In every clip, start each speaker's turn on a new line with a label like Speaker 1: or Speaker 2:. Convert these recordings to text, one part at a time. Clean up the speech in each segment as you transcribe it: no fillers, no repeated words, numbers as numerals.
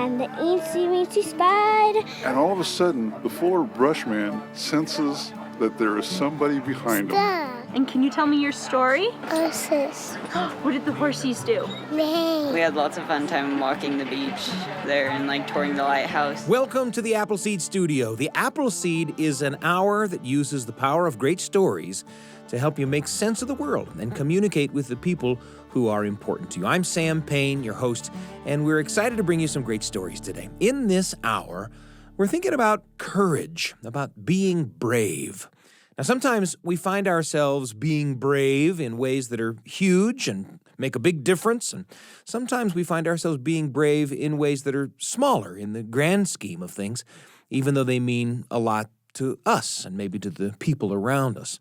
Speaker 1: and the eensy-weensy spider.
Speaker 2: And all of a sudden, the Fuller Brush Man senses that there is somebody behind him.
Speaker 3: And can you tell me your story?
Speaker 1: Horses.
Speaker 3: What did the horsies do?
Speaker 4: We had lots of fun time walking the beach there and touring the lighthouse.
Speaker 5: Welcome to the Appleseed Studio. The Appleseed is an hour that uses the power of great stories to help you make sense of the world and communicate with the people who are important to you. I'm Sam Payne, your host, and we're excited to bring you some great stories today. In this hour, we're thinking about courage, about being brave. Now, sometimes we find ourselves being brave in ways that are huge and make a big difference, and sometimes we find ourselves being brave in ways that are smaller in the grand scheme of things, even though they mean a lot to us and maybe to the people around us.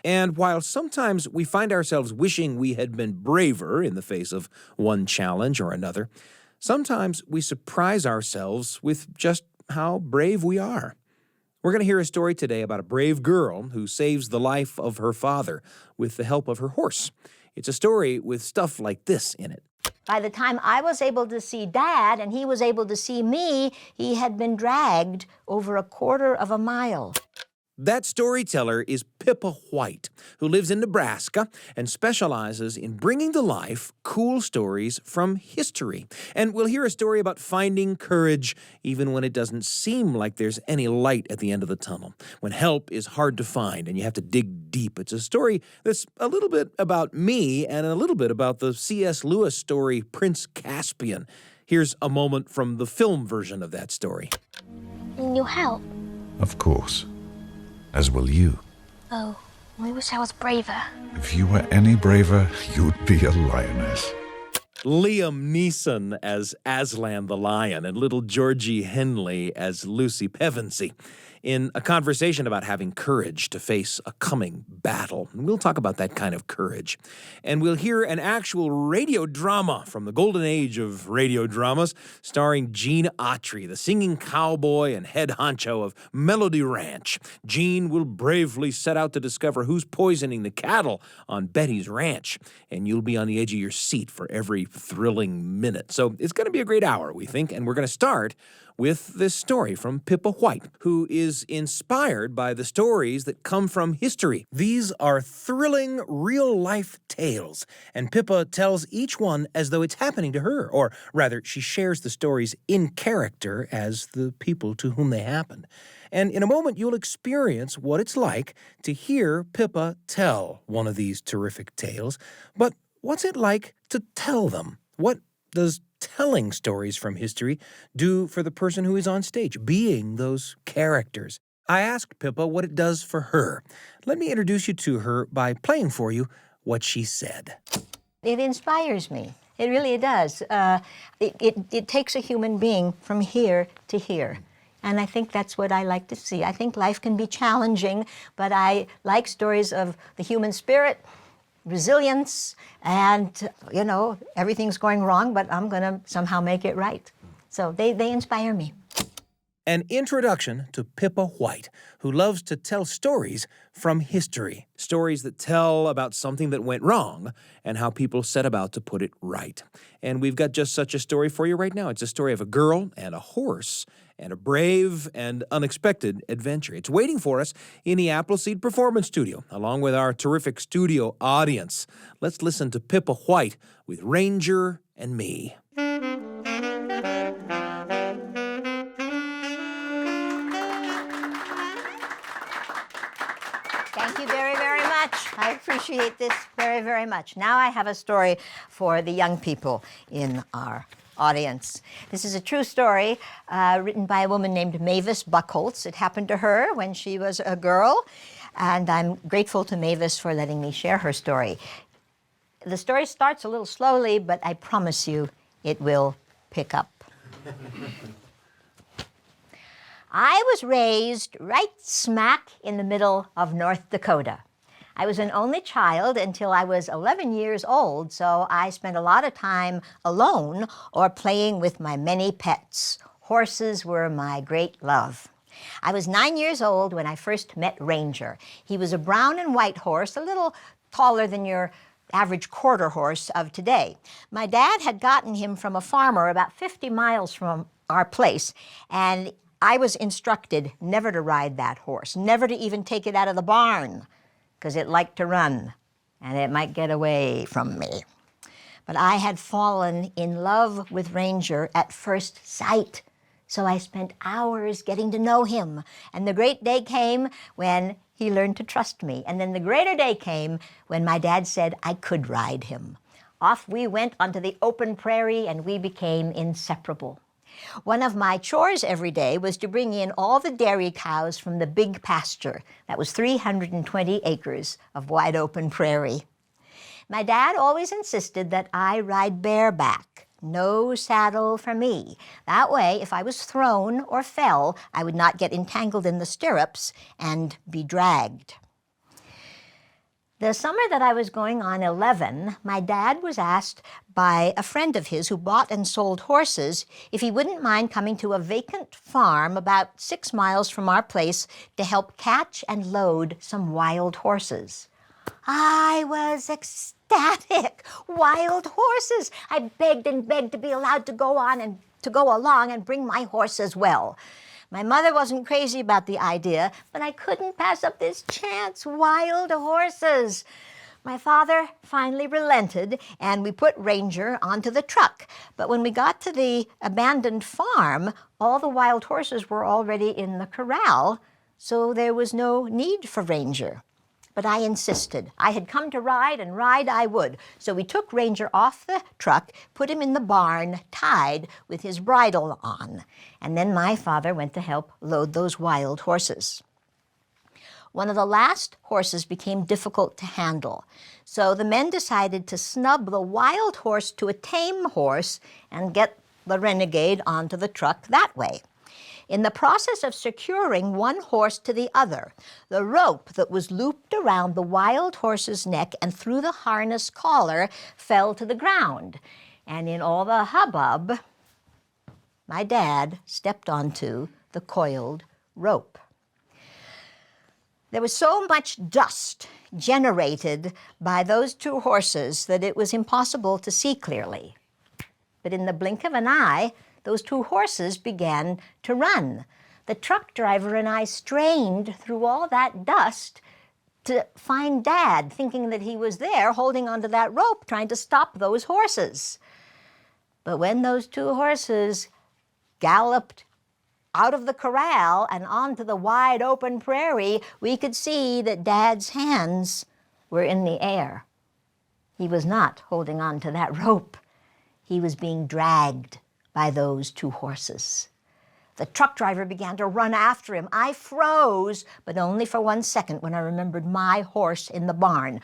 Speaker 5: And while sometimes we find ourselves wishing we had been braver in the face of one challenge or another, sometimes we surprise ourselves with just how brave we are. We're going to hear a story today about a brave girl who saves the life of her father with the help of her horse. It's a story with stuff like this in it.
Speaker 6: By the time I was able to see Dad and he was able to see me, he had been dragged over a quarter of a mile.
Speaker 5: That storyteller is Pippa White, who lives in Nebraska and specializes in bringing to life cool stories from history. And we'll hear a story about finding courage even when it doesn't seem like there's any light at the end of the tunnel, when help is hard to find and you have to dig deep. It's a story that's a little bit about me and a little bit about the C.S. Lewis story Prince Caspian. Here's a moment from the film version of that story.
Speaker 1: Need your help?
Speaker 7: Of course. As will you.
Speaker 1: Oh, I wish I was braver.
Speaker 7: If you were any braver, you'd be a lioness.
Speaker 5: Liam Neeson as Aslan the Lion and little Georgie Henley as Lucy Pevensey in a conversation about having courage to face a coming battle. And we'll talk about that kind of courage. And we'll hear an actual radio drama from the golden age of radio dramas starring Gene Autry, the singing cowboy and head honcho of Melody Ranch. Gene will bravely set out to discover who's poisoning the cattle on Betty's ranch. And you'll be on the edge of your seat for every thrilling minute. So it's going to be a great hour, we think. And we're going to start with this story from Pippa White, who is inspired by the stories that come from history. These are thrilling, real-life tales, and Pippa tells each one as though it's happening to her, or rather, she shares the stories in character as the people to whom they happened. And in a moment, you'll experience what it's like to hear Pippa tell one of these terrific tales. But what's it like to tell them? What does telling stories from history do for the person who is on stage, being those characters? I asked Pippa what it does for her. Let me introduce you to her by playing for you what she said.
Speaker 6: It inspires me. It really does. It takes a human being from here to here. And I think that's what I like to see. I think life can be challenging, but I like stories of the human spirit, resilience, and, everything's going wrong, but I'm going to somehow make it right. So they inspire me.
Speaker 5: An introduction to Pippa White, who loves to tell stories from history. Stories that tell about something that went wrong and how people set about to put it right. And we've got just such a story for you right now. It's a story of a girl and a horse and a brave and unexpected adventure. It's waiting for us in the Appleseed Performance Studio, along with our terrific studio audience. Let's listen to Pippa White with Ranger and Me.
Speaker 6: Thank you very, very much. I appreciate this very, very much. Now I have a story for the young people in our audience. This is a true story written by a woman named Mavis Buckholtz. It happened to her when she was a girl, and I'm grateful to Mavis for letting me share her story. The story starts a little slowly, but I promise you it will pick up. I was raised right smack in the middle of North Dakota. I was an only child until I was 11 years old, so I spent a lot of time alone or playing with my many pets. Horses were my great love. I was 9 years old when I first met Ranger. He was a brown and white horse, a little taller than your average quarter horse of today. My dad had gotten him from a farmer about 50 miles from our place, and I was instructed never to ride that horse, never to even take it out of the barn, because it liked to run, and it might get away from me. But I had fallen in love with Ranger at first sight, so I spent hours getting to know him, and the great day came when he learned to trust me. And then the greater day came when my dad said I could ride him. Off we went onto the open prairie, and we became inseparable. One of my chores every day was to bring in all the dairy cows from the big pasture. That was 320 acres of wide open prairie. My dad always insisted that I ride bareback, no saddle for me. That way, if I was thrown or fell, I would not get entangled in the stirrups and be dragged. The summer that I was going on 11, my dad was asked by a friend of his who bought and sold horses if he wouldn't mind coming to a vacant farm about 6 miles from our place to help catch and load some wild horses. I was ecstatic. Wild horses. I begged and begged to be allowed to go along and bring my horse as well. My mother wasn't crazy about the idea, but I couldn't pass up this chance. Wild horses. My father finally relented, and we put Ranger onto the truck. But when we got to the abandoned farm, all the wild horses were already in the corral, so there was no need for Ranger. But I insisted. I had come to ride, and ride I would. So we took Ranger off the truck, put him in the barn, tied with his bridle on. And then my father went to help load those wild horses. One of the last horses became difficult to handle. So the men decided to snub the wild horse to a tame horse and get the renegade onto the truck that way. In the process of securing one horse to the other, the rope that was looped around the wild horse's neck and through the harness collar fell to the ground. And in all the hubbub, my dad stepped onto the coiled rope. There was so much dust generated by those two horses that it was impossible to see clearly. But in the blink of an eye, those two horses began to run. The truck driver and I strained through all that dust to find Dad, thinking that he was there holding onto that rope, trying to stop those horses. But when those two horses galloped out of the corral and onto the wide open prairie, we could see that Dad's hands were in the air. He was not holding on to that rope. He was being dragged by those two horses. The truck driver began to run after him. I froze, but only for 1 second when I remembered my horse in the barn.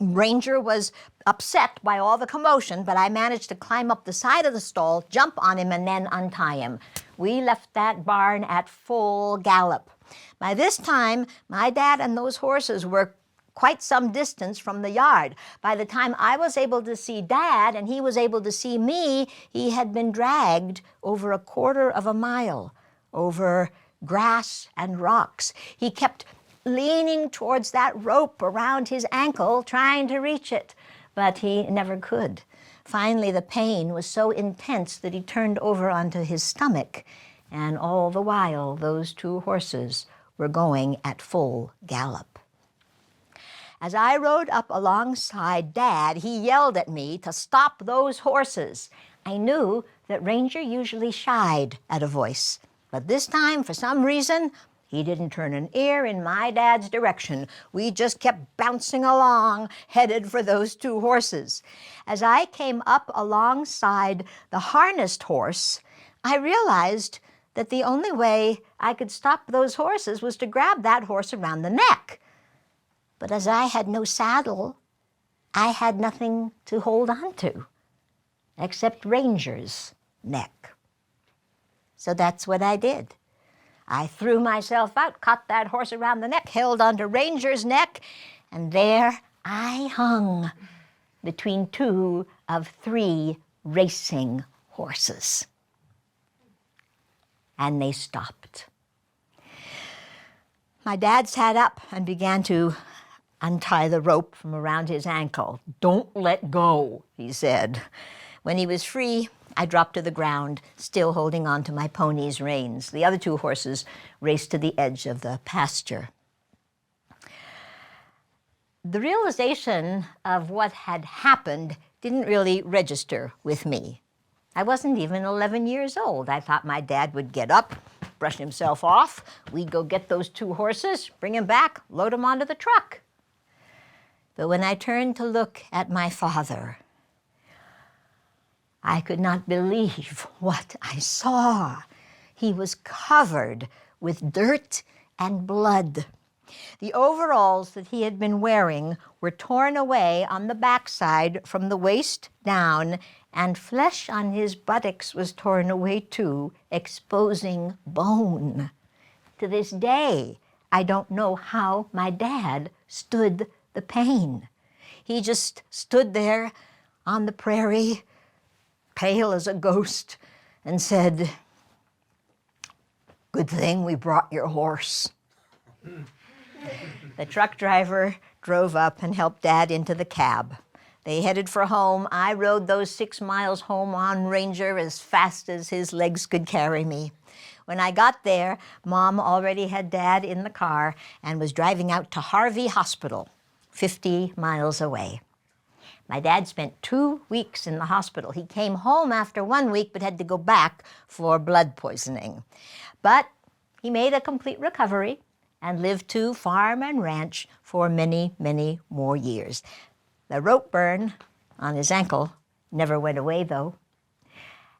Speaker 6: Ranger was upset by all the commotion, but I managed to climb up the side of the stall, jump on him, and then untie him. We left that barn at full gallop. By this time, my dad and those horses were quite some distance from the yard. By the time I was able to see Dad and he was able to see me, he had been dragged over 1/4 mile, over grass and rocks. He kept leaning towards that rope around his ankle, trying to reach it, but he never could. Finally, the pain was so intense that he turned over onto his stomach, and all the while, those two horses were going at full gallop. As I rode up alongside Dad, he yelled at me to stop those horses. I knew that Ranger usually shied at a voice, but this time, for some reason, he didn't turn an ear in my dad's direction. We just kept bouncing along, headed for those two horses. As I came up alongside the harnessed horse, I realized that the only way I could stop those horses was to grab that horse around the neck. But as I had no saddle, I had nothing to hold on to except Ranger's neck. So that's what I did. I threw myself out, caught that horse around the neck, held onto Ranger's neck, and there I hung between 2 of 3 racing horses. And they stopped. My dad sat up and began to untie the rope from around his ankle. "Don't let go," he said. When he was free, I dropped to the ground, still holding on to my pony's reins. The other two horses raced to the edge of the pasture. The realization of what had happened didn't really register with me. I wasn't even 11 years old. I thought my dad would get up, brush himself off, we'd go get those two horses, bring him back, load him onto the truck. But when I turned to look at my father, I could not believe what I saw. He was covered with dirt and blood. The overalls that he had been wearing were torn away on the backside from the waist down, and flesh on his buttocks was torn away too, exposing bone. To this day, I don't know how my dad stood the pain. He just stood there on the prairie, pale as a ghost, and said, "Good thing we brought your horse." The truck driver drove up and helped Dad into the cab. They headed for home. I rode those 6 miles home on Ranger as fast as his legs could carry me. When I got there, Mom already had Dad in the car and was driving out to Harvey Hospital, 50 miles away. My dad spent 2 weeks in the hospital. He came home after 1 week but had to go back for blood poisoning. But he made a complete recovery and lived to farm and ranch for many, many more years. The rope burn on his ankle never went away, though.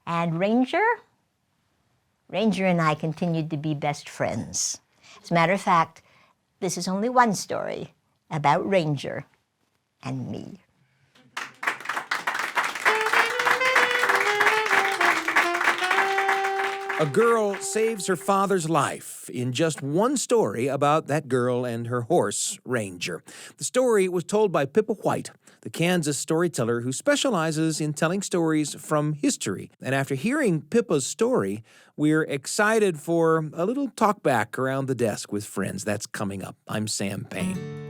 Speaker 6: And Ranger and I continued to be best friends. As a matter of fact, this is only one story about Ranger and me.
Speaker 5: A girl saves her father's life in just one story about that girl and her horse, Ranger. The story was told by Pippa White, the Kansas storyteller who specializes in telling stories from history. And after hearing Pippa's story, we're excited for a little talk back around the desk with friends. That's coming up. I'm Sam Payne.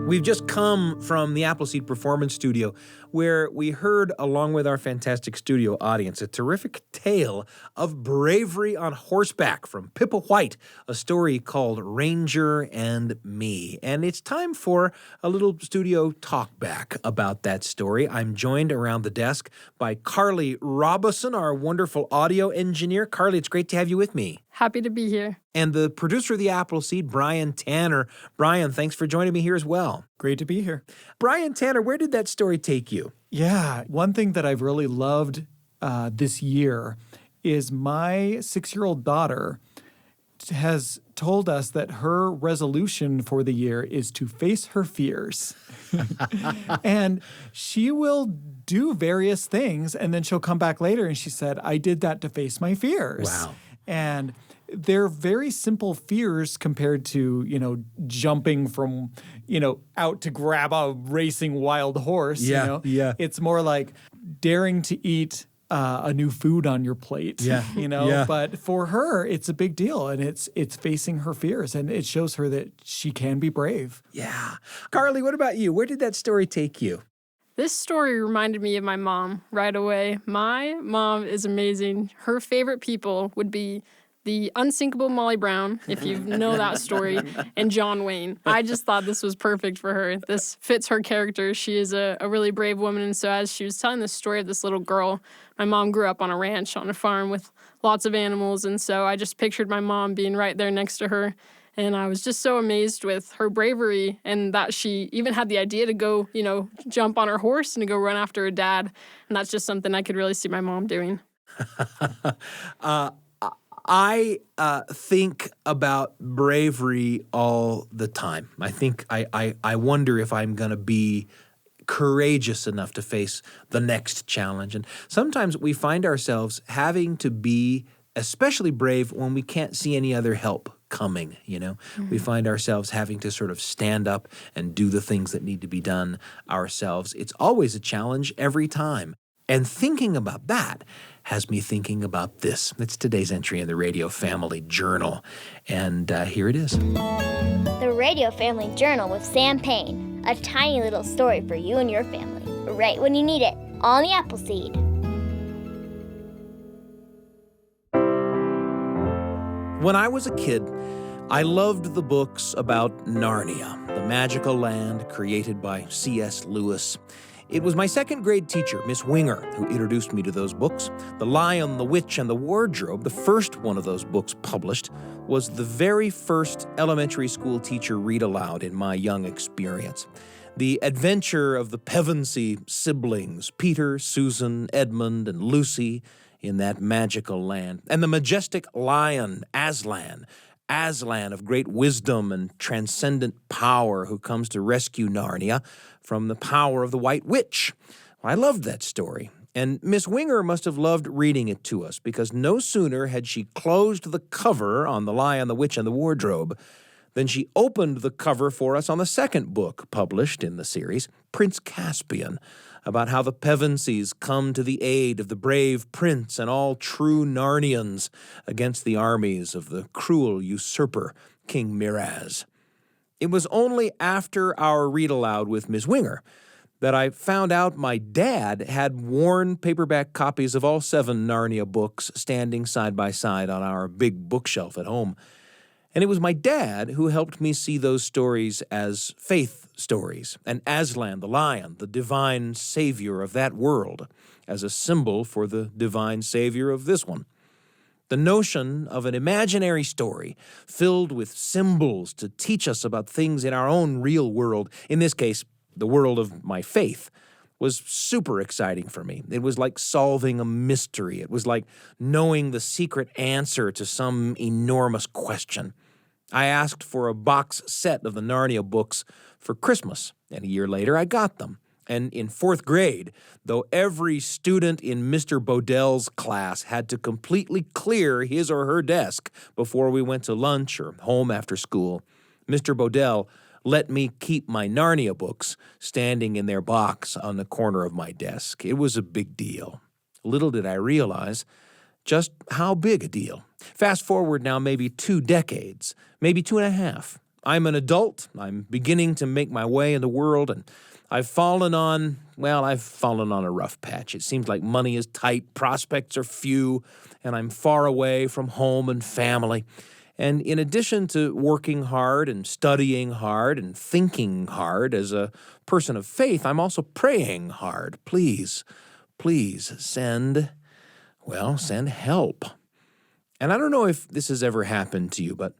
Speaker 5: We've just come from the Appleseed Performance Studio, where we heard, along with our fantastic studio audience, a terrific tale of bravery on horseback from Pippa White, a story called Ranger and Me. And it's time for a little studio talkback about that story. I'm joined around the desk by Carly Robison, our wonderful audio engineer. Carly, it's great to have you with me.
Speaker 8: Happy to be here.
Speaker 5: And the producer of the Appleseed, Brian Tanner. Brian, thanks for joining me here as well.
Speaker 9: Great to be here.
Speaker 5: Brian Tanner, where did that story take you?
Speaker 9: Yeah, one thing that I've really loved this year is my 6-year-old daughter has told us that her resolution for the year is to face her fears. And she will do various things, and then she'll come back later and she said, "I did that to face my fears."
Speaker 5: Wow.
Speaker 9: And they're very simple fears compared to, jumping from, out to grab a racing wild horse.
Speaker 5: Yeah.
Speaker 9: It's more like daring to eat a new food on your plate.
Speaker 5: Yeah. Yeah.
Speaker 9: But for her, it's a big deal, and it's facing her fears, and it shows her that she can be brave.
Speaker 5: Yeah. Carly, what about you? Where did that story take you?
Speaker 8: This story reminded me of my mom right away. My mom is amazing. Her favorite people would be the unsinkable Molly Brown, if you know that story, and John Wayne. I just thought this was perfect for her. This fits her character. She is a really brave woman, and so as she was telling the story of this little girl, my mom grew up on a ranch, on a farm with lots of animals, and so I just pictured my mom being right there next to her, and I was just so amazed with her bravery and that she even had the idea to go, jump on her horse and to go run after her dad, and that's just something I could really see my mom doing.
Speaker 5: I think about bravery all the time. I think I wonder if I'm going to be courageous enough to face the next challenge. And sometimes we find ourselves having to be especially brave when we can't see any other help coming, We find ourselves having to sort of stand up and do the things that need to be done ourselves. It's always a challenge every time. And thinking about that has me thinking about this. It's today's entry in the Radio Family Journal. And here it is.
Speaker 1: The Radio Family Journal with Sam Payne. A tiny little story for you and your family. Right when you need it. On the Appleseed.
Speaker 5: When I was a kid, I loved the books about Narnia, the magical land created by C.S. Lewis. It was my second grade teacher, Miss Winger, who introduced me to those books. The Lion, the Witch, and the Wardrobe, the first one of those books published, was the very first elementary school teacher read aloud in my young experience. The adventure of the Pevensey siblings, Peter, Susan, Edmund, and Lucy, in that magical land, and the majestic lion, Aslan of great wisdom and transcendent power, who comes to rescue Narnia from the power of the White Witch. I loved that story, and Miss Winger must have loved reading it to us, because no sooner had she closed the cover on The Lion, the Witch, and the Wardrobe than she opened the cover for us on the second book published in the series, Prince Caspian, about how the Pevenseys come to the aid of the brave prince and all true Narnians against the armies of the cruel usurper, King Miraz. It was only after our read-aloud with Miss Winger that I found out my dad had worn paperback copies of all 7 Narnia books standing side by side on our big bookshelf at home. And it was my dad who helped me see those stories as faith stories, and Aslan the lion, the divine savior of that world, as a symbol for the divine savior of this one. The notion of an imaginary story filled with symbols to teach us about things in our own real world, in this case, the world of my faith, was super exciting for me. It was like solving a mystery. It was like knowing the secret answer to some enormous question. I asked for a box set of the Narnia books for Christmas, and a year later I got them. And in 4th grade, though every student in Mr. Bodell's class had to completely clear his or her desk before we went to lunch or home after school, Mr. Bodell let me keep my Narnia books standing in their box on the corner of my desk. It was a big deal. Little did I realize just how big a deal. Fast forward now maybe 2 decades, maybe 2.5. I'm an adult. I'm beginning to make my way in the world, and I've fallen on a rough patch. It seems like money is tight, prospects are few, and I'm far away from home and family. And in addition to working hard and studying hard and thinking hard as a person of faith, I'm also praying hard. Please send help. And I don't know if this has ever happened to you, but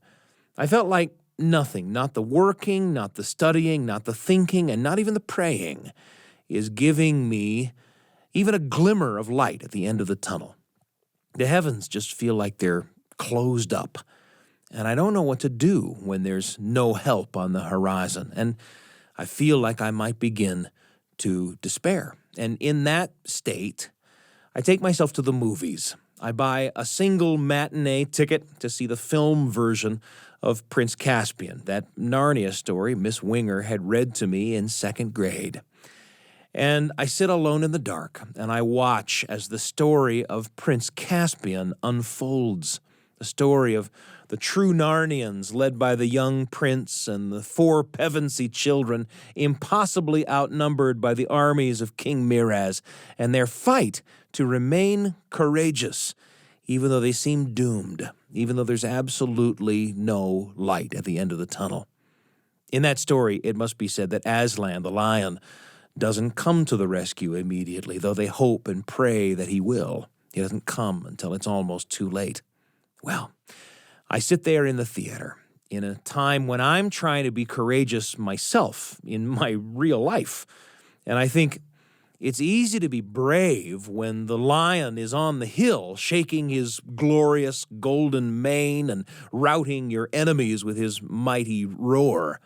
Speaker 5: I felt like nothing, not the working, not the studying, not the thinking, and not even the praying, is giving me even a glimmer of light at the end of the tunnel. The heavens just feel like they're closed up. And I don't know what to do when there's no help on the horizon. And I feel like I might begin to despair. And in that state, I take myself to the movies. I buy a single matinee ticket to see the film version of Prince Caspian, that Narnia story Miss Winger had read to me in 2nd grade. And I sit alone in the dark, and I watch as the story of Prince Caspian unfolds, the story of the true Narnians led by the young prince and the 4 Pevensey children, impossibly outnumbered by the armies of King Miraz, and their fight to remain courageous, even though they seem doomed, even though there's absolutely no light at the end of the tunnel. In that story, it must be said that Aslan, the lion, doesn't come to the rescue immediately, though they hope and pray that he will. He doesn't come until it's almost too late. Well, I sit there in the theater in a time when I'm trying to be courageous myself in my real life. And I think it's easy to be brave when the lion is on the hill, shaking his glorious golden mane and routing your enemies with his mighty roar.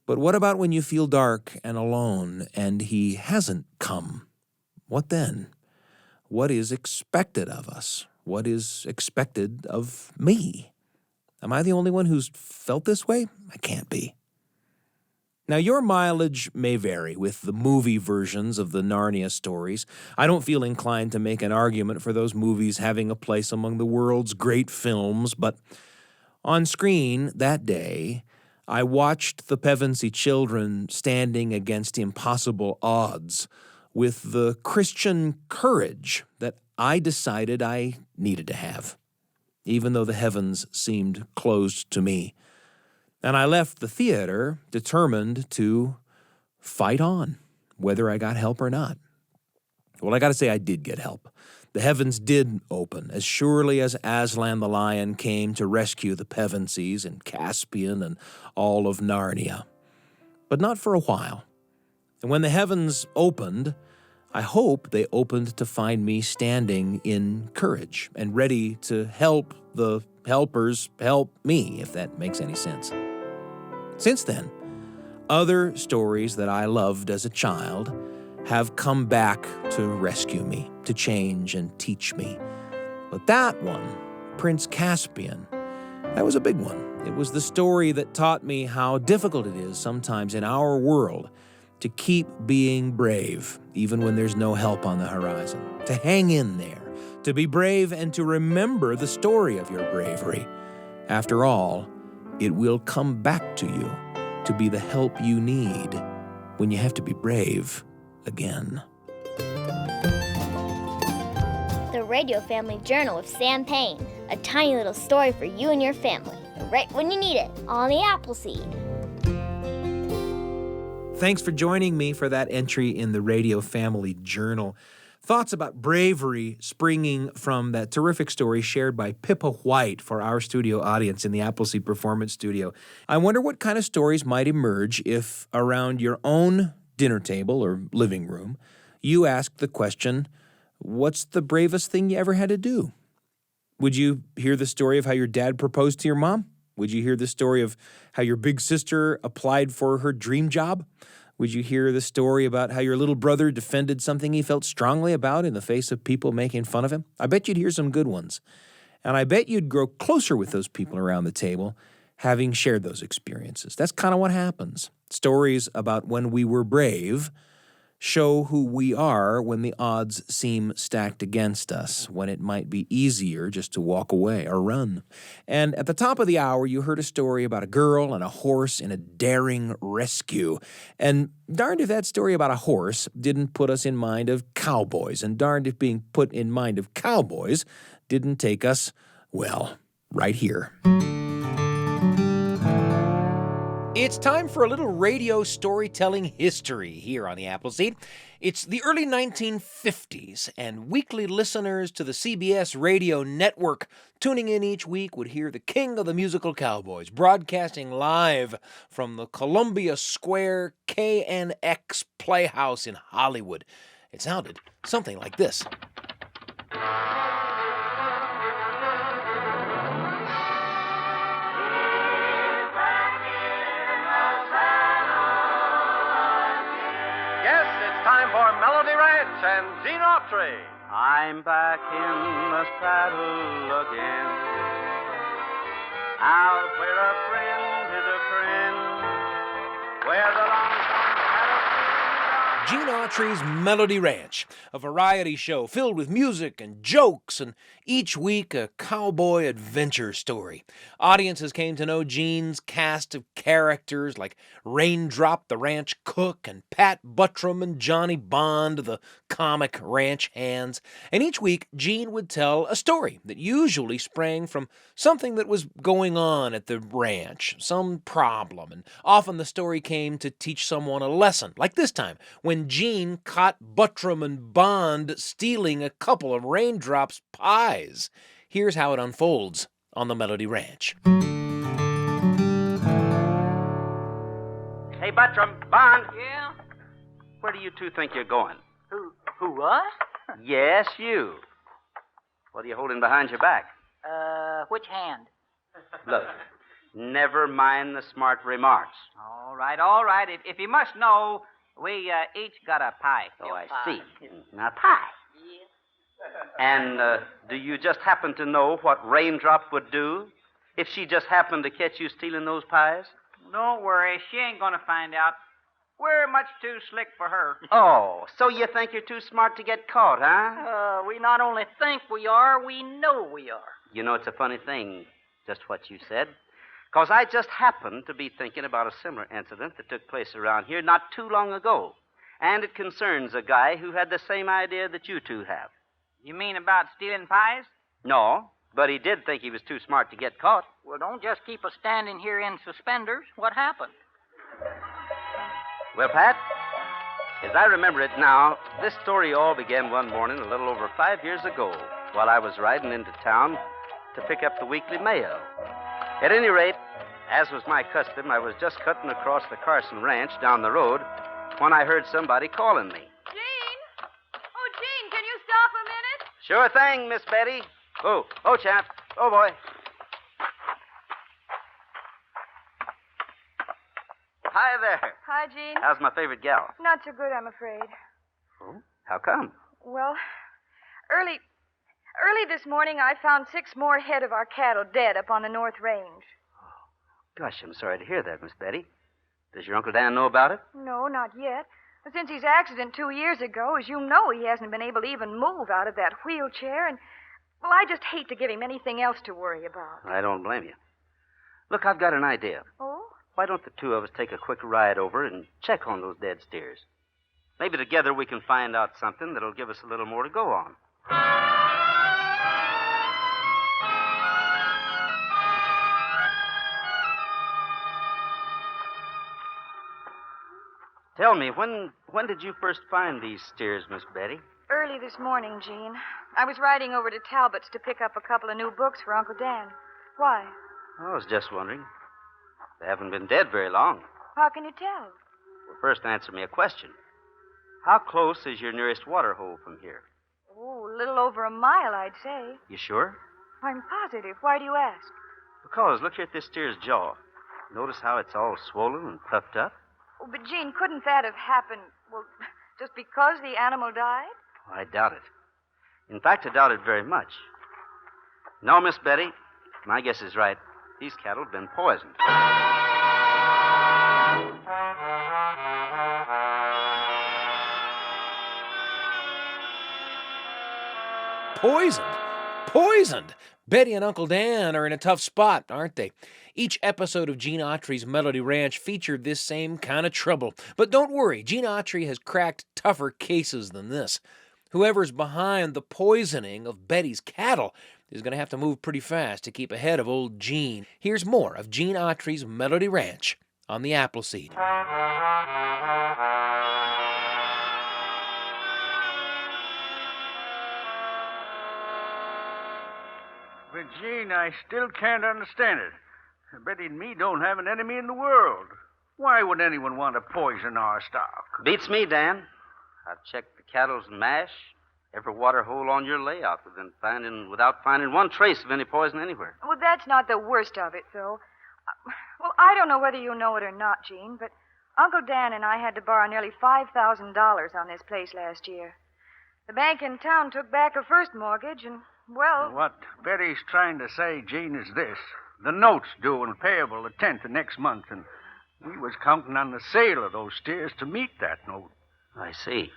Speaker 5: But what about when you feel dark and alone and he hasn't come? What then? What is expected of us? What is expected of me? Am I the only one who's felt this way? I can't be. Now, your mileage may vary with the movie versions of the Narnia stories. I don't feel inclined to make an argument for those movies having a place among the world's great films, but on screen that day, I watched the Pevensey children standing against impossible odds with the Christian courage that I decided I needed to have, even though the heavens seemed closed to me. And I left the theater determined to fight on, whether I got help or not. Well, I got to say I did get help. The heavens did open as surely as Aslan the lion came to rescue the Pevenseys and Caspian and all of Narnia. But not for a while. And when the heavens opened, I hope they opened to find me standing in courage and ready to help the helpers help me, if that makes any sense. Since then, other stories that I loved as a child have come back to rescue me, to change and teach me. But that one, Prince Caspian, that was a big one. It was the story that taught me how difficult it is sometimes in our world to keep being brave, even when there's no help on the horizon, to hang in there, to be brave and to remember the story of your bravery. After all, it will come back to you to be the help you need when you have to be brave again.
Speaker 1: The Radio Family Journal with Sam Payne. A tiny little story for you and your family, right when you need it, on the Appleseed.
Speaker 5: Thanks for joining me for that entry in the Radio Family Journal. Thoughts about bravery springing from that terrific story shared by Pippa White for our studio audience in the Appleseed Performance Studio. I wonder what kind of stories might emerge if, around your own dinner table or living room, you asked the question, what's the bravest thing you ever had to do? Would you hear the story of how your dad proposed to your mom? Would you hear the story of how your big sister applied for her dream job? Would you hear the story about how your little brother defended something he felt strongly about in the face of people making fun of him? I bet you'd hear some good ones. And I bet you'd grow closer with those people around the table, having shared those experiences. That's kind of what happens. Stories about when we were brave show who we are when the odds seem stacked against us, when it might be easier just to walk away or run. And at the top of the hour, you heard a story about a girl and a horse in a daring rescue. And darned if that story about a horse didn't put us in mind of cowboys, and darned if being put in mind of cowboys didn't take us, well, right here. It's time for a little radio storytelling history here on the Appleseed. It's the early 1950s, and weekly listeners to the CBS radio network tuning in each week would hear the king of the musical cowboys broadcasting live from the Columbia Square KNX Playhouse in Hollywood. It sounded something like this.
Speaker 10: And Gene Autry. I'm back in the saddle again, out where a friend is a friend, where the long-term
Speaker 5: Gene Autry's Melody Ranch, a variety show filled with music and jokes, and each week a cowboy adventure story. Audiences came to know Gene's cast of characters like Raindrop the ranch cook and Pat Buttram and Johnny Bond, the comic ranch hands. And each week, Gene would tell a story that usually sprang from something that was going on at the ranch, some problem. And often the story came to teach someone a lesson, like this time, when Gene caught Buttram and Bond stealing a couple of Raindrop's pies. Here's how it unfolds on the Melody Ranch.
Speaker 10: Hey, Buttram, Bond.
Speaker 11: Yeah?
Speaker 10: Where do you two think you're going?
Speaker 11: Who, us?
Speaker 10: Yes, you. What are you holding behind your back?
Speaker 11: Which hand?
Speaker 10: Look, never mind the smart remarks.
Speaker 11: All right. If you must know, we each got a pie.
Speaker 10: Oh, I see. Now, pie.
Speaker 11: Yeah.
Speaker 10: And do you just happen to know what Raindrop would do
Speaker 11: if she just happened to catch you stealing those pies?
Speaker 12: Don't worry, she ain't gonna find out. We're much too slick for her.
Speaker 11: Oh, so you think you're too smart to get caught, huh?
Speaker 12: We not only think we are, we know we are.
Speaker 11: You know, it's a funny thing, just what you said. Because I just happened to be thinking about a similar incident that took place around here not too long ago. And it concerns a guy who had the same idea that you two have.
Speaker 12: You mean about stealing pies?
Speaker 11: No, but he did think he was too smart to get caught.
Speaker 12: Well, don't just keep us standing here in suspenders. What happened?
Speaker 11: Well, Pat, as I remember it now, this story all began one morning a little over 5 years ago while I was riding into town to pick up the weekly mail. At any rate, as was my custom, I was just cutting across the Carson Ranch down the road when I heard somebody calling me.
Speaker 13: Gene? Oh, Gene, can you stop a minute?
Speaker 11: Sure thing, Miss Betty. Oh, chap. Oh, boy. Hi there.
Speaker 13: Hi, Gene.
Speaker 11: How's my favorite gal?
Speaker 13: Not so good, I'm afraid.
Speaker 11: Oh, how come?
Speaker 13: Well, early this morning, I found 6 more head of our cattle dead up on the North Range.
Speaker 11: Gosh, I'm sorry to hear that, Miss Betty. Does your Uncle Dan know about it?
Speaker 13: No, not yet. Since his accident 2 years ago, as you know, he hasn't been able to even move out of that wheelchair, and, well, I just hate to give him anything else to worry about.
Speaker 11: I don't blame you. Look, I've got an idea.
Speaker 13: Oh?
Speaker 11: Why don't the two of us take a quick ride over and check on those dead steers? Maybe together we can find out something that'll give us a little more to go on. Tell me, when did you first find these steers, Miss Betty?
Speaker 13: Early this morning, Gene. I was riding over to Talbot's to pick up a couple of new books for Uncle Dan. Why?
Speaker 11: I was just wondering. They haven't been dead very long.
Speaker 13: How can you tell?
Speaker 11: Well, first answer me a question. How close is your nearest water hole from here?
Speaker 13: Oh, a little over a mile, I'd say.
Speaker 11: You sure?
Speaker 13: I'm positive. Why do you ask?
Speaker 11: Because look here at this steer's jaw. Notice how it's all swollen and puffed up?
Speaker 13: Oh, but, Gene, couldn't that have happened, well, just because the animal died?
Speaker 11: I doubt it. In fact, I doubt it very much. No, Miss Betty, my guess is right. These cattle have been poisoned.
Speaker 5: Poisoned? Poisoned! Betty and Uncle Dan are in a tough spot, aren't they? Each episode of Gene Autry's Melody Ranch featured this same kind of trouble. But don't worry, Gene Autry has cracked tougher cases than this. Whoever's behind the poisoning of Betty's cattle is going to have to move pretty fast to keep ahead of old Gene. Here's more of Gene Autry's Melody Ranch on the Appleseed.
Speaker 10: But, Gene, I still can't understand it. Betty and me don't have an enemy in the world. Why would anyone want to poison our stock?
Speaker 11: Beats me, Dan. I've checked the cattle's mash, every water hole on your layout without finding one trace of any poison anywhere.
Speaker 13: Well, that's not the worst of it, though. Well, I don't know whether you know it or not, Gene, but Uncle Dan and I had to borrow nearly $5,000 on this place last year. The bank in town took back her first mortgage, and, well...
Speaker 10: What Betty's trying to say, Gene, is this. The note's due and payable the 10th of next month, and we was counting on the sale of those steers to meet that note.
Speaker 11: I see.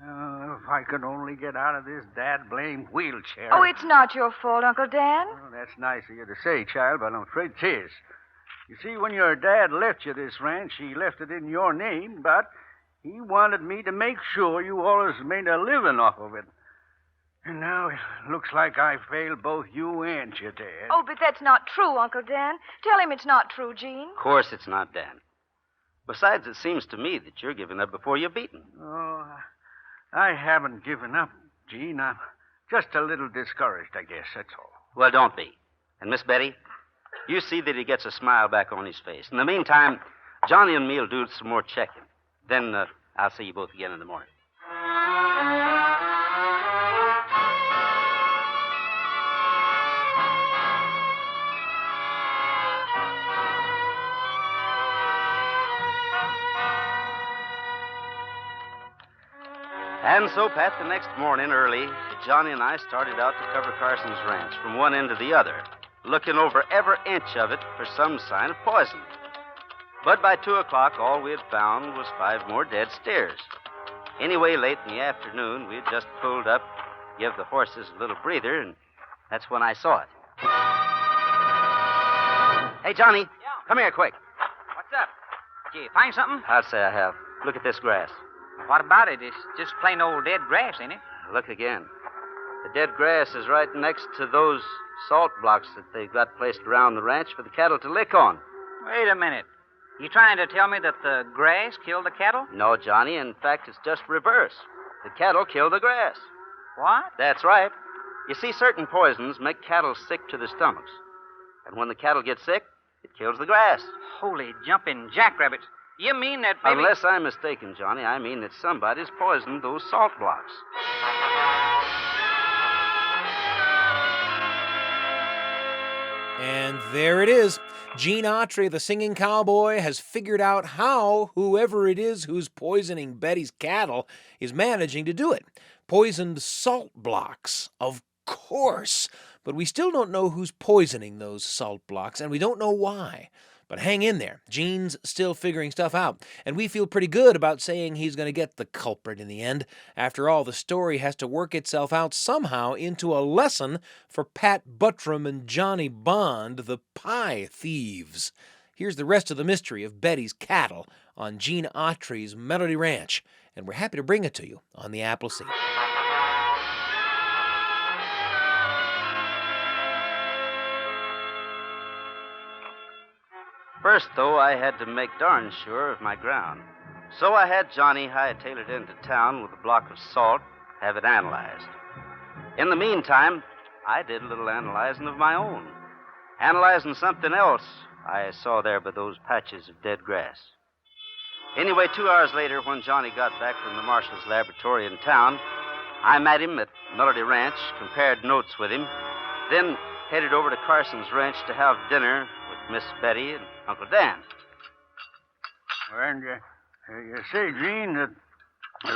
Speaker 10: If I could only get out of this dad-blamed wheelchair.
Speaker 13: Oh, it's not your fault, Uncle Dan.
Speaker 10: Well, that's nice of you to say, child, but I'm afraid it is. You see, when your dad left you this ranch, he left it in your name, but he wanted me to make sure you always made a living off of it. And now it looks like I failed both you and your dad.
Speaker 13: Oh, but that's not true, Uncle Dan. Tell him it's not true, Gene.
Speaker 11: Of course it's not, Dan. Besides, it seems to me that you're giving up before you're beaten.
Speaker 10: Oh, I haven't given up, Gene. I'm just a little discouraged, I guess, that's all.
Speaker 11: Well, don't be. And, Miss Betty, you see that he gets a smile back on his face. In the meantime, Johnny and me will do some more checking. Then I'll see you both again in the morning. And so, Pat, the next morning early, Johnny and I started out to cover Carson's ranch from one end to the other. looking over every inch of it for some sign of poison. But by 2 o'clock, all we had found was 5 more dead steers. Anyway, late in the afternoon, we had just pulled up, give the horses a little breather, and that's when I saw it. Hey, Johnny, come here quick.
Speaker 12: What's up? Did you find something?
Speaker 11: I'll say I have. Look at this grass.
Speaker 12: What about it? It's just plain old dead grass, ain't it?
Speaker 11: Look again. The dead grass is right next to those salt blocks that they've got placed around the ranch for the cattle to lick on.
Speaker 12: Wait a minute. You trying to tell me that the grass killed the cattle?
Speaker 11: No, Johnny. In fact, it's just reverse. The cattle kill the grass.
Speaker 12: What?
Speaker 11: That's right. You see, certain poisons make cattle sick to their stomachs. And when the cattle get sick, it kills the grass.
Speaker 12: Holy jumping jackrabbits. You mean that maybe...
Speaker 11: Unless I'm mistaken, Johnny, I mean that somebody's poisoned those salt blocks.
Speaker 5: And there it is. Gene Autry, the singing cowboy, has figured out how whoever it is who's poisoning Betty's cattle is managing to do it. Poisoned salt blocks, of course. But we still don't know who's poisoning those salt blocks, and we don't know why. But hang in there. Gene's still figuring stuff out, and we feel pretty good about saying he's going to get the culprit in the end. After all, the story has to work itself out somehow into a lesson for Pat Buttram and Johnny Bond, the pie thieves. Here's the rest of the mystery of Betty's cattle on Gene Autry's Melody Ranch, and we're happy to bring it to you on the Appleseed.
Speaker 11: First, though, I had to make darn sure of my ground. So I had Johnny hightail it into town with a block of salt, have it analyzed. In the meantime, I did a little analyzing of my own. Analyzing something else I saw there by those patches of dead grass. Anyway, 2 hours later, when Johnny got back from the marshal's laboratory in town, I met him at Melody Ranch, compared notes with him, then headed over to Carson's ranch to have dinner with Miss Betty and Uncle Dan.
Speaker 10: And you say, Gene, that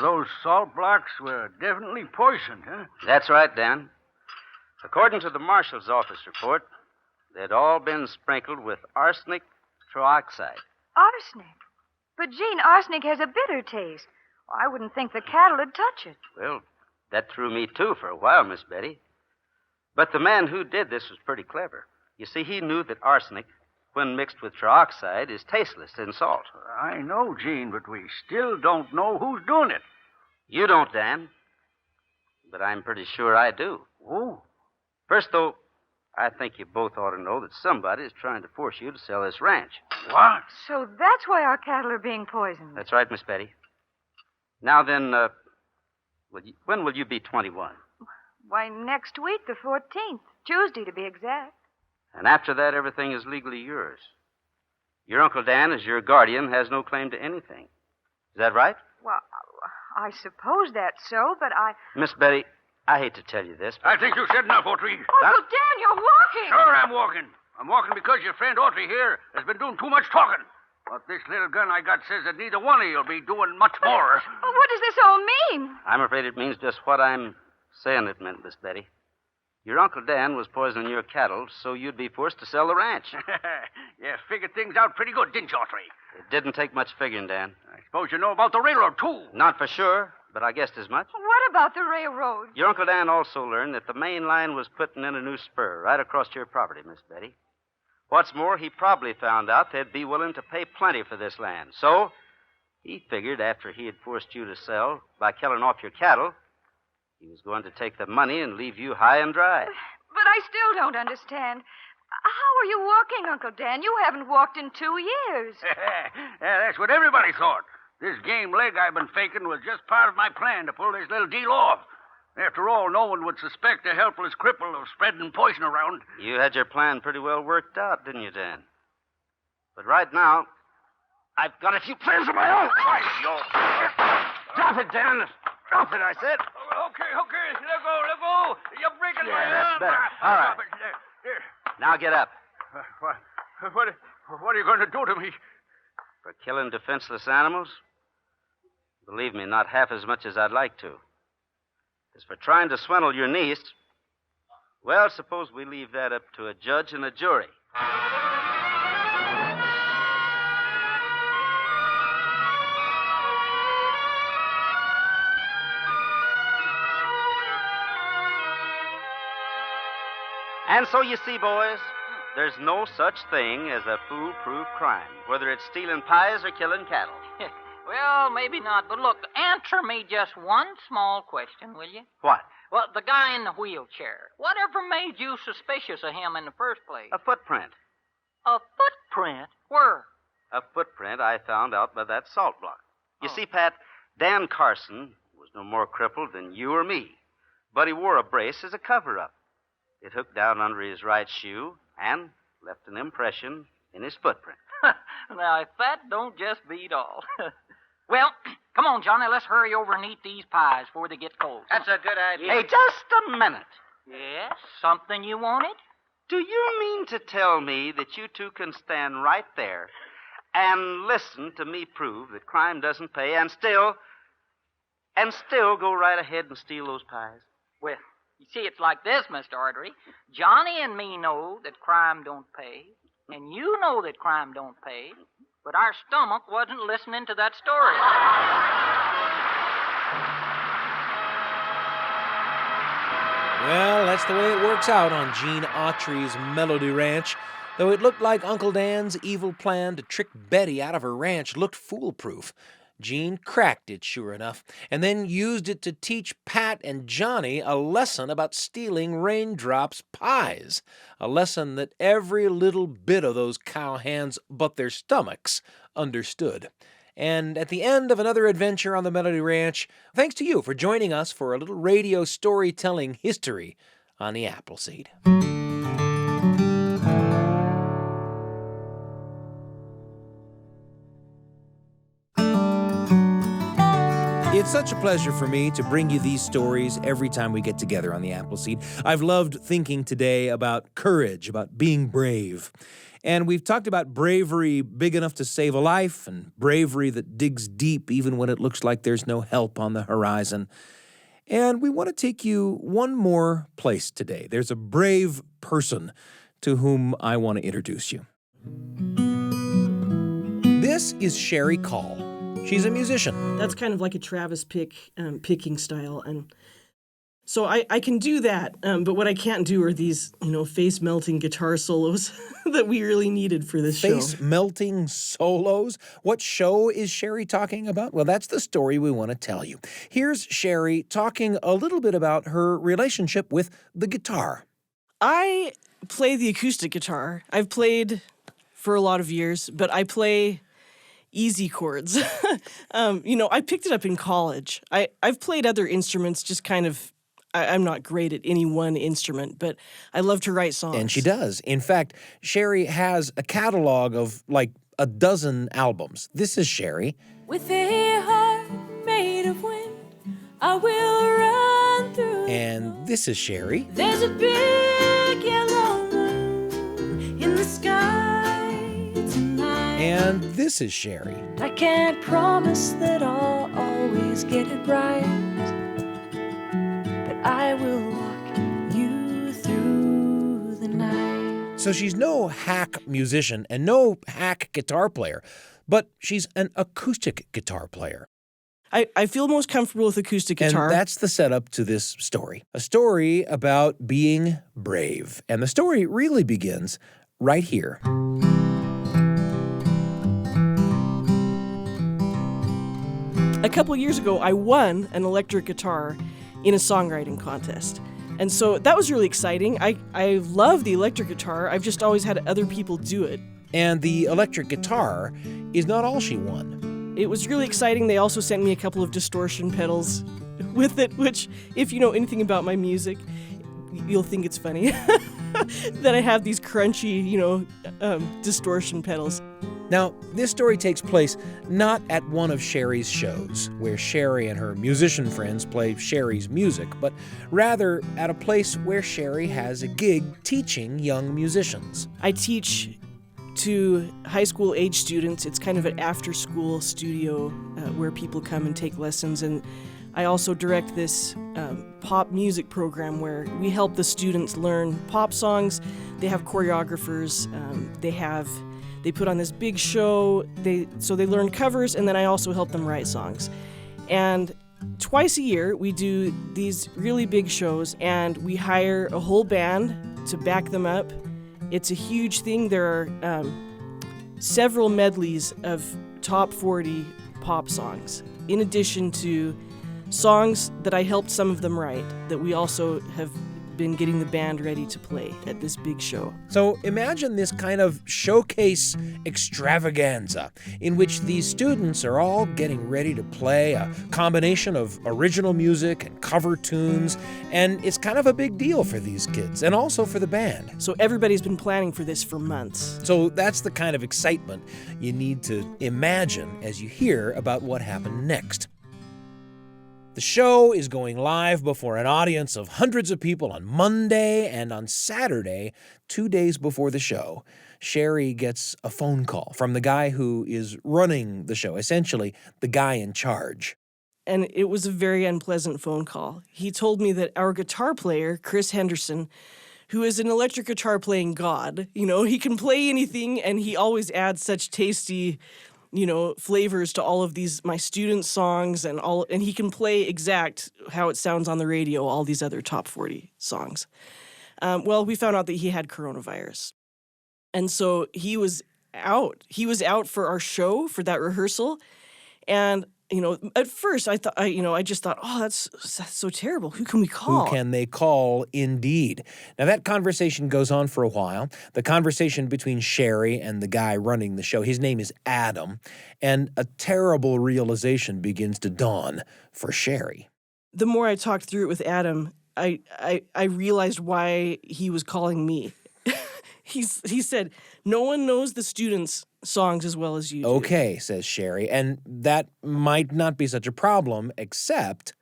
Speaker 10: those salt blocks were definitely poisoned, huh?
Speaker 11: That's right, Dan. According to the marshal's office report, they'd all been sprinkled with arsenic trioxide.
Speaker 13: Arsenic? But, Gene, arsenic has a bitter taste. I wouldn't think the cattle would touch it.
Speaker 11: Well, that threw me, too, for a while, Miss Betty. But the man who did this was pretty clever. You see, he knew that arsenic, when mixed with trioxide, is tasteless in salt.
Speaker 10: I know, Gene, but we still don't know who's doing it.
Speaker 11: You don't, Dan. But I'm pretty sure I do.
Speaker 10: Oh?
Speaker 11: First, though, I think you both ought to know that somebody is trying to force you to sell this ranch.
Speaker 10: What?
Speaker 13: So that's why our cattle are being poisoned.
Speaker 11: That's right, Miss Betty. Now then, when will you be 21?
Speaker 13: Why, next week, the 14th. Tuesday, to be exact.
Speaker 11: And after that, everything is legally yours. Your Uncle Dan, as your guardian, has no claim to anything. Is that right?
Speaker 13: Well, I suppose that's so, but
Speaker 11: Miss Betty, I hate to tell you this, but...
Speaker 10: I think you said enough, Autry.
Speaker 13: Uncle Dan, you're walking!
Speaker 10: Sure, I'm walking. I'm walking because your friend Autry here has been doing too much talking. But this little gun I got says that neither one of you'll be doing much more.
Speaker 13: What does this all mean?
Speaker 11: I'm afraid it means just what I'm saying it meant, Miss Betty. Your Uncle Dan was poisoning your cattle, so you'd be forced to sell the ranch.
Speaker 10: You figured things out pretty good, didn't you, Autry?
Speaker 11: It didn't take much figuring, Dan.
Speaker 10: I suppose you know about the railroad, too.
Speaker 11: Not for sure, but I guessed as much.
Speaker 13: What about the railroad?
Speaker 11: Your Uncle Dan also learned that the main line was putting in a new spur right across your property, Miss Betty. What's more, he probably found out they'd be willing to pay plenty for this land. So, he figured after he had forced you to sell by killing off your cattle, he was going to take the money and leave you high and dry.
Speaker 13: But I still don't understand. How are you walking, Uncle Dan? You haven't walked in 2 years.
Speaker 10: Yeah, that's what everybody thought. This game leg I've been faking was just part of my plan to pull this little deal off. After all, no one would suspect a helpless cripple of spreading poison around.
Speaker 11: You had your plan pretty well worked out, didn't you, Dan? But right now, I've got a few plans of my own. Drop it, Dan. Drop it, I said.
Speaker 10: Okay. Let go. You're breaking my arm.
Speaker 11: That's better. All right.
Speaker 10: There.
Speaker 11: Now get up.
Speaker 10: What are you going to do to me?
Speaker 11: For killing defenseless animals? Believe me, not half as much as I'd like to. As for trying to swindle your niece, Well, suppose we leave that up to a judge and a jury. And so you see, boys, there's no such thing as a foolproof crime, whether it's stealing pies or killing cattle.
Speaker 14: Well, maybe not, but look, answer me just one small question, will you?
Speaker 11: What?
Speaker 14: Well, the guy in the wheelchair. Whatever made you suspicious of him in the first place?
Speaker 11: A footprint.
Speaker 14: A footprint? Where?
Speaker 11: A footprint I found out by that salt block. You see, Pat, Dan Carson was no more crippled than you or me, but he wore a brace as a cover-up. It hooked down under his right shoe and left an impression in his footprint.
Speaker 14: Now, if that don't just beat all. Well, come on, Johnny, let's hurry over and eat these pies before they get cold.
Speaker 12: That's a good idea.
Speaker 11: Hey, just a minute.
Speaker 14: Yes? Something you wanted?
Speaker 11: Do you mean to tell me that you two can stand right there and listen to me prove that crime doesn't pay and still go right ahead and steal those pies?
Speaker 14: Well, you see, it's like this, Mr. Autry. Johnny and me know that crime don't pay, and you know that crime don't pay, but our stomach wasn't listening to that story.
Speaker 5: Well, that's the way it works out on Gene Autry's Melody Ranch. Though it looked like Uncle Dan's evil plan to trick Betty out of her ranch looked foolproof, Gene cracked it, sure enough, and then used it to teach Pat and Johnny a lesson about stealing Raindrop's pies, a lesson that every little bit of those cowhands but their stomachs understood. And at the end of another adventure on the Melody Ranch, thanks to you for joining us for a little radio storytelling history on the Appleseed. It's such a pleasure for me to bring you these stories every time we get together on the Appleseed. I've loved thinking today about courage, about being brave. And we've talked about bravery big enough to save a life and bravery that digs deep even when it looks like there's no help on the horizon. And we want to take you one more place today. There's a brave person to whom I want to introduce you. This is Cherie Call. She's a musician.
Speaker 15: That's kind of like a Travis picking style. And so I can do that, but what I can't do are these, face-melting guitar solos that we really needed for this show.
Speaker 5: Face-melting solos? What show is Cherie talking about? Well, that's the story we want to tell you. Here's Cherie talking a little bit about her relationship with the guitar.
Speaker 15: I play the acoustic guitar. I've played for a lot of years, but I play easy chords. I picked it up in college. I've played other instruments, just kind of, I'm not great at any one instrument, but I love to write songs.
Speaker 5: And she does. In fact, Cherie has a catalog of like a dozen albums. This is Cherie.
Speaker 16: With a heart made of wind, I will run through.
Speaker 5: And this is Cherie.
Speaker 16: There's a big yellow moon in the sky tonight.
Speaker 5: And this is Cherie.
Speaker 16: I can't promise that I'll always get it right, but I will walk you through the night.
Speaker 5: So she's no hack musician and no hack guitar player, but she's an acoustic guitar player.
Speaker 15: I feel most comfortable with acoustic guitar.
Speaker 5: And that's the setup to this story. A story about being brave. And the story really begins right here.
Speaker 15: A couple years ago, I won an electric guitar in a songwriting contest. And so that was really exciting. I love the electric guitar. I've just always had other people do it.
Speaker 5: And the electric guitar is not all she won.
Speaker 15: It was really exciting. They also sent me a couple of distortion pedals with it, which, if you know anything about my music, you'll think it's funny that I have these crunchy, distortion pedals.
Speaker 5: Now, this story takes place not at one of Cherie's shows, where Cherie and her musician friends play Cherie's music, but rather at a place where Cherie has a gig teaching young musicians.
Speaker 15: I teach to high school age students. It's kind of an after-school studio where people come and take lessons, and I also direct this pop music program where we help the students learn pop songs. They have choreographers. They put on this big show. So they learn covers, and then I also help them write songs. And twice a year, we do these really big shows, and we hire a whole band to back them up. It's a huge thing. There are several medleys of top 40 pop songs, in addition to songs that I helped some of them write, that we also have been getting the band ready to play at this big show.
Speaker 5: So imagine this kind of showcase extravaganza in which these students are all getting ready to play a combination of original music and cover tunes, and it's kind of a big deal for these kids and also for the band.
Speaker 15: So everybody's been planning for this for months.
Speaker 5: So that's the kind of excitement you need to imagine as you hear about what happened next. The show is going live before an audience of hundreds of people on Monday, and on Saturday, 2 days before the show, Cherie gets a phone call from the guy who is running the show, essentially the guy in charge.
Speaker 15: And it was a very unpleasant phone call. He told me that our guitar player, Chris Henderson, who is an electric guitar playing god, he can play anything, and he always adds such tasty flavors to all of these, my students' songs, and he can play exact how it sounds on the radio, all these other top 40 songs. Well, we found out that he had coronavirus. And so he was out. He was out for our show, for that rehearsal. And, at first I thought, I just thought, oh, that's so terrible. Who can we call?
Speaker 5: Who can they call, indeed? Now, that conversation goes on for a while. The conversation between Cherie and the guy running the show, his name is Adam, and a terrible realization begins to dawn for Cherie.
Speaker 15: The more I talked through it with Adam, I realized why he was calling me. He said, no one knows the students' songs as well as you do.
Speaker 5: Okay, says Cherie, and that might not be such a problem, except...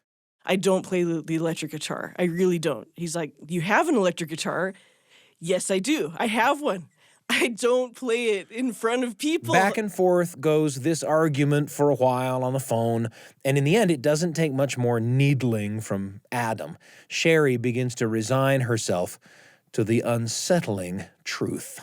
Speaker 15: I don't play the electric guitar. I really don't. He's like, you have an electric guitar? Yes, I do. I have one. I don't play it in front of people.
Speaker 5: Back and forth goes this argument for a while on the phone, and in the end, it doesn't take much more needling from Adam. Cherie begins to resign herself to the unsettling truth.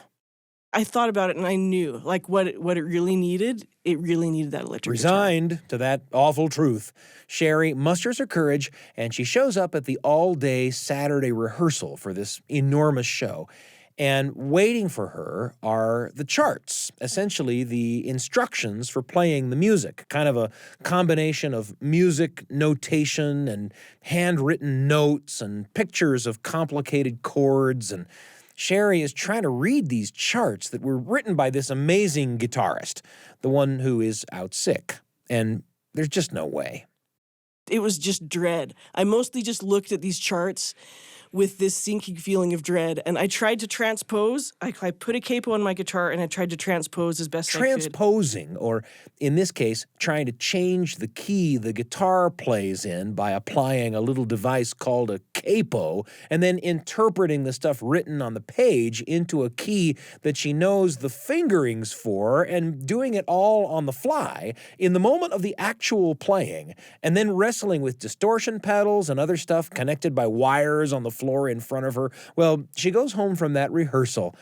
Speaker 15: I thought about it and I knew, what it really needed. It really needed that electric guitar.
Speaker 5: Resigned to that awful truth, Cherie musters her courage and she shows up at the all-day Saturday rehearsal for this enormous show. And waiting for her are the charts, essentially the instructions for playing the music, kind of a combination of music notation and handwritten notes and pictures of complicated chords. And Cherie is trying to read these charts that were written by this amazing guitarist, the one who is out sick. And there's just no way.
Speaker 15: It was just dread. I mostly just looked at these charts with this sinking feeling of dread, and I tried to transpose. I put a capo on my guitar, and I tried to transpose as best I could.
Speaker 5: Transposing, or in this case, trying to change the key the guitar plays in by applying a little device called a capo, and then interpreting the stuff written on the page into a key that she knows the fingerings for, and doing it all on the fly in the moment of the actual playing, and then wrestling with distortion pedals and other stuff connected by wires on the floor in front of her. Well, she goes home from that rehearsal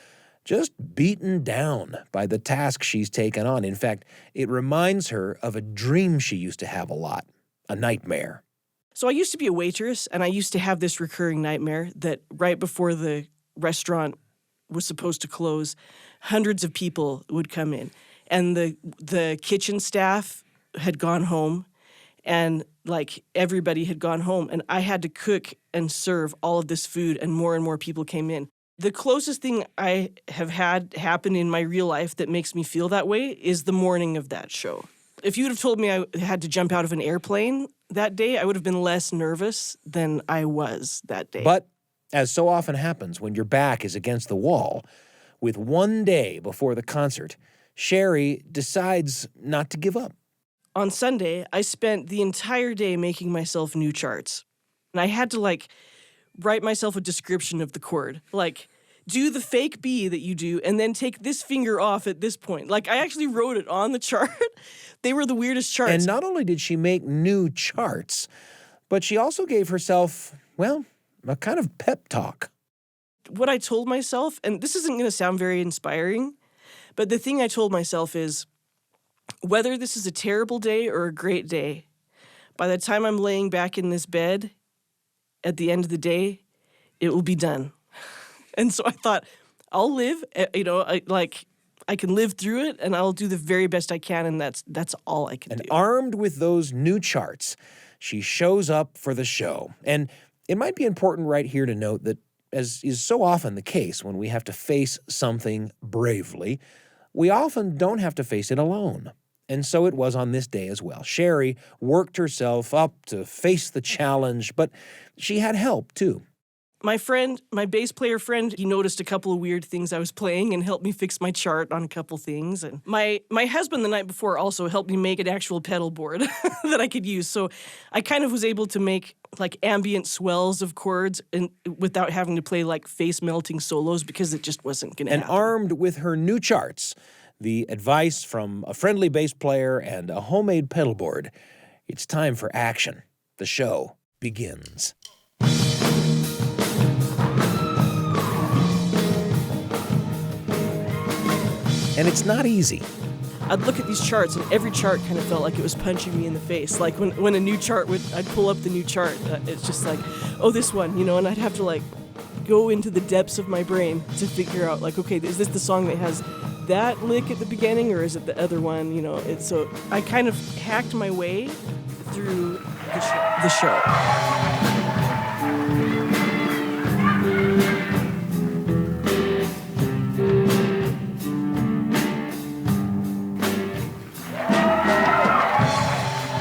Speaker 5: just beaten down by the task she's taken on. In fact, it reminds her of a dream she used to have a lot, a nightmare.
Speaker 15: So I used to be a waitress, and I used to have this recurring nightmare that right before the restaurant was supposed to close, hundreds of people would come in, and the kitchen staff had gone home, and everybody had gone home, and I had to cook and serve all of this food, and more people came in. The closest thing I have had happen in my real life that makes me feel that way is the morning of that show. If you would have told me I had to jump out of an airplane that day, I would have been less nervous than I was that day.
Speaker 5: But, as so often happens when your back is against the wall, with one day before the concert, Cherie decides not to give up.
Speaker 15: On Sunday, I spent the entire day making myself new charts. And I had to, write myself a description of the chord. do the fake B that you do, and then take this finger off at this point. Like, I actually wrote it on the chart. They were the weirdest charts.
Speaker 5: And not only did she make new charts, but she also gave herself, well, a kind of pep talk.
Speaker 15: What I told myself, and this isn't going to sound very inspiring, but the thing I told myself is, whether this is a terrible day or a great day, by the time I'm laying back in this bed, at the end of the day, it will be done. And so I thought, I'll live, I can live through it, and I'll do the very best I can, and that's all I can do.
Speaker 5: And armed with those new charts, she shows up for the show. And it might be important right here to note that, as is so often the case when we have to face something bravely, we often don't have to face it alone. And so it was on this day as well. Cherie worked herself up to face the challenge, but she had help too.
Speaker 15: My friend, my bass player friend, he noticed a couple of weird things I was playing and helped me fix my chart on a couple things. And my husband the night before also helped me make an actual pedal board that I could use. So I kind of was able to make like ambient swells of chords and without having to play like face-melting solos because it just wasn't going to happen.
Speaker 5: And armed with her new charts, the advice from a friendly bass player and a homemade pedal board, it's time for action. The show begins. And it's not easy.
Speaker 15: I'd look at these charts, and every chart kind of felt like it was punching me in the face. Like when a new chart I'd pull up the new chart, it's just like, oh, this one, and I'd have to like go into the depths of my brain to figure out, like, okay, is this the song that has that lick at the beginning, or is it the other one? So I kind of hacked my way through the show.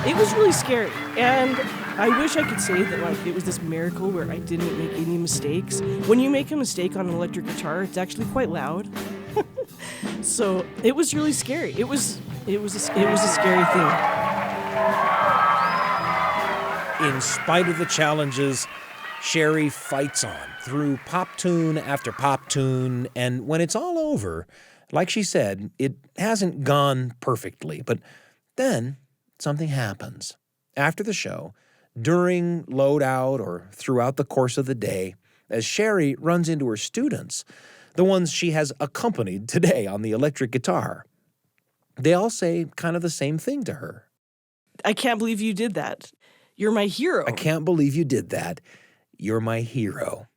Speaker 15: It was really scary, and I wish I could say that like it was this miracle where I didn't make any mistakes. When you make a mistake on an electric guitar, it's actually quite loud. So it was really scary. It was a scary thing.
Speaker 5: In spite of the challenges, Cherie fights on through pop tune after pop tune, and when it's all over, like she said, it hasn't gone perfectly, but then something happens. After the show, during loadout or throughout the course of the day, as Cherie runs into her students, the ones she has accompanied today on the electric guitar, they all say kind of the same thing to her.
Speaker 15: I can't believe you did that. You're my hero.
Speaker 5: I can't believe you did that. You're my hero.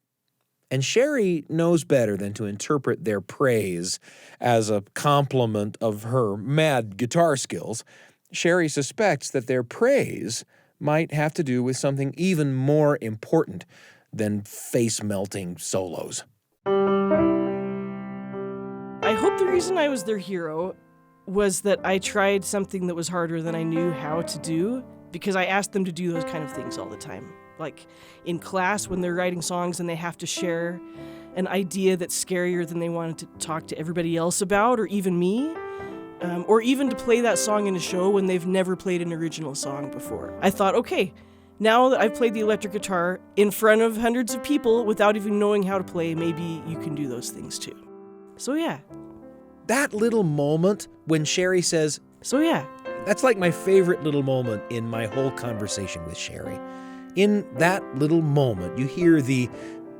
Speaker 5: And Cherie knows better than to interpret their praise as a compliment of her mad guitar skills. Cherie suspects that their praise might have to do with something even more important than face-melting solos.
Speaker 15: I hope the reason I was their hero was that I tried something that was harder than I knew how to do, because I asked them to do those kind of things all the time. Like in class when they're writing songs and they have to share an idea that's scarier than they wanted to talk to everybody else about, or even me. Or even to play that song in a show when they've never played an original song before. I thought, okay, now that I've played the electric guitar in front of hundreds of people without even knowing how to play, maybe you can do those things too. So yeah.
Speaker 5: That little moment when Cherie says,
Speaker 15: so yeah.
Speaker 5: That's like my favorite little moment in my whole conversation with Cherie. In that little moment, you hear the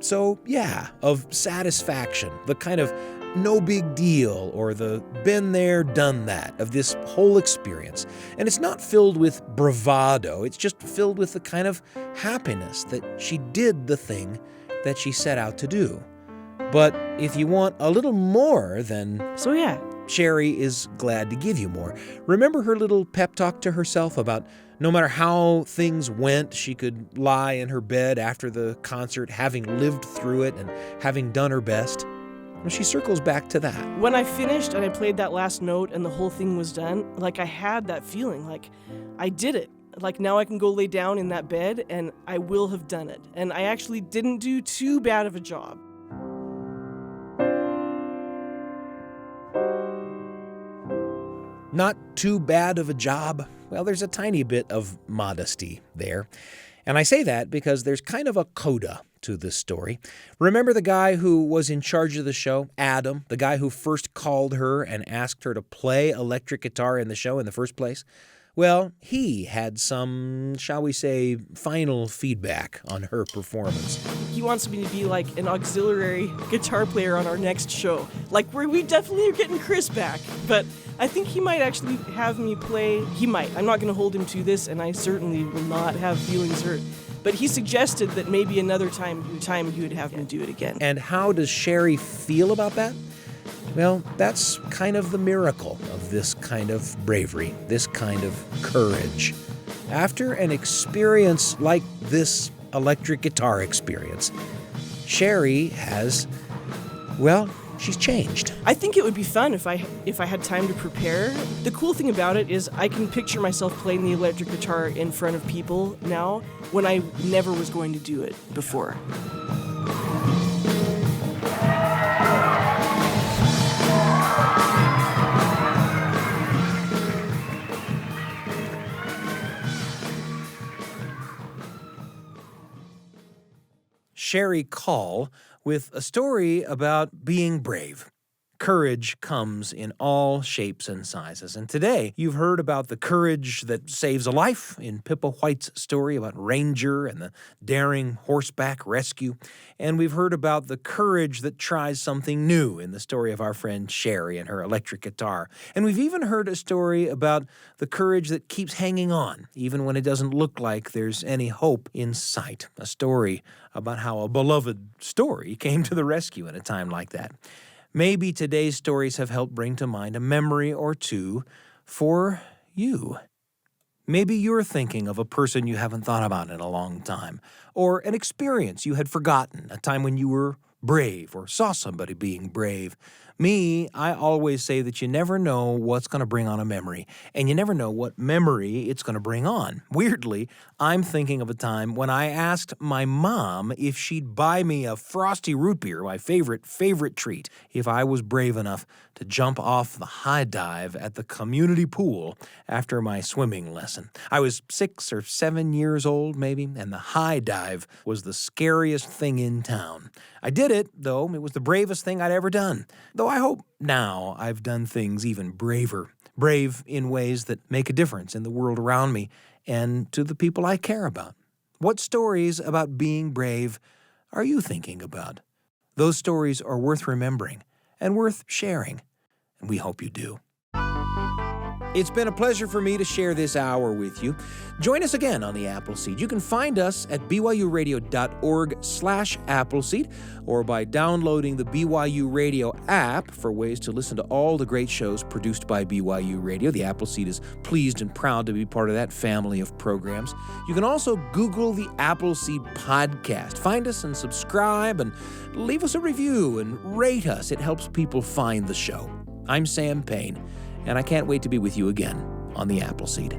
Speaker 5: so yeah of satisfaction, the kind of no big deal, or the been there, done that of this whole experience. And it's not filled with bravado, it's just filled with the kind of happiness that she did the thing that she set out to do. But if you want a little more, then
Speaker 15: so yeah,
Speaker 5: Cherie is glad to give you more. Remember her little pep talk to herself about no matter how things went, she could lie in her bed after the concert, having lived through it and having done her best? Well, she circles back to that.
Speaker 15: When I finished and I played that last note and the whole thing was done, like I had that feeling, like I did it. Like now I can go lay down in that bed and I will have done it. And I actually didn't do too bad of a job.
Speaker 5: Not too bad of a job? Well, there's a tiny bit of modesty there. And I say that because there's kind of a coda to this story. Remember the guy who was in charge of the show, Adam, the guy who first called her and asked her to play electric guitar in the show in the first place? Well, he had some, shall we say, final feedback on her performance.
Speaker 15: He wants me to be like an auxiliary guitar player on our next show. Like, where we definitely are getting Chris back. But I think he might actually have me play. He might. I'm not going to hold him to this, and I certainly will not have feelings hurt. But he suggested that maybe another time he would have me do it again.
Speaker 5: And how does Cherie feel about that? Well, that's kind of the miracle of this kind of bravery, this kind of courage. After an experience like this electric guitar experience, Cherie has, well, she's changed.
Speaker 15: I think it would be fun if I had time to prepare. The cool thing about it is I can picture myself playing the electric guitar in front of people now when I never was going to do it before.
Speaker 5: Cherie Call with a story about being brave. Courage comes in all shapes and sizes. And today, you've heard about the courage that saves a life in Pippa White's story about Ranger and the daring horseback rescue. And we've heard about the courage that tries something new in the story of our friend Cherie and her electric guitar. And we've even heard a story about the courage that keeps hanging on, even when it doesn't look like there's any hope in sight. A story about how a beloved story came to the rescue in a time like that. Maybe today's stories have helped bring to mind a memory or two for you. Maybe you're thinking of a person you haven't thought about in a long time, or an experience you had forgotten, a time when you were brave or saw somebody being brave. Me, I always say that you never know what's going to bring on a memory, and you never know what memory it's going to bring on. Weirdly, I'm thinking of a time when I asked my mom if she'd buy me a frosty root beer, my favorite treat, if I was brave enough to jump off the high dive at the community pool after my swimming lesson. I was 6 or 7 years old, maybe, and the high dive was the scariest thing in town. I did it, though. It was the bravest thing I'd ever done. Though I hope now I've done things even braver. Brave in ways that make a difference in the world around me and to the people I care about. What stories about being brave are you thinking about? Those stories are worth remembering and worth sharing, and we hope you do. It's been a pleasure for me to share this hour with you. Join us again on the Appleseed. You can find us at byuradio.org/Appleseed or by downloading the BYU Radio app for ways to listen to all the great shows produced by BYU Radio. The Appleseed is pleased and proud to be part of that family of programs. You can also Google the Appleseed Podcast. Find us and subscribe and leave us a review and rate us. It helps people find the show. I'm Sam Payne, and I can't wait to be with you again on the Appleseed.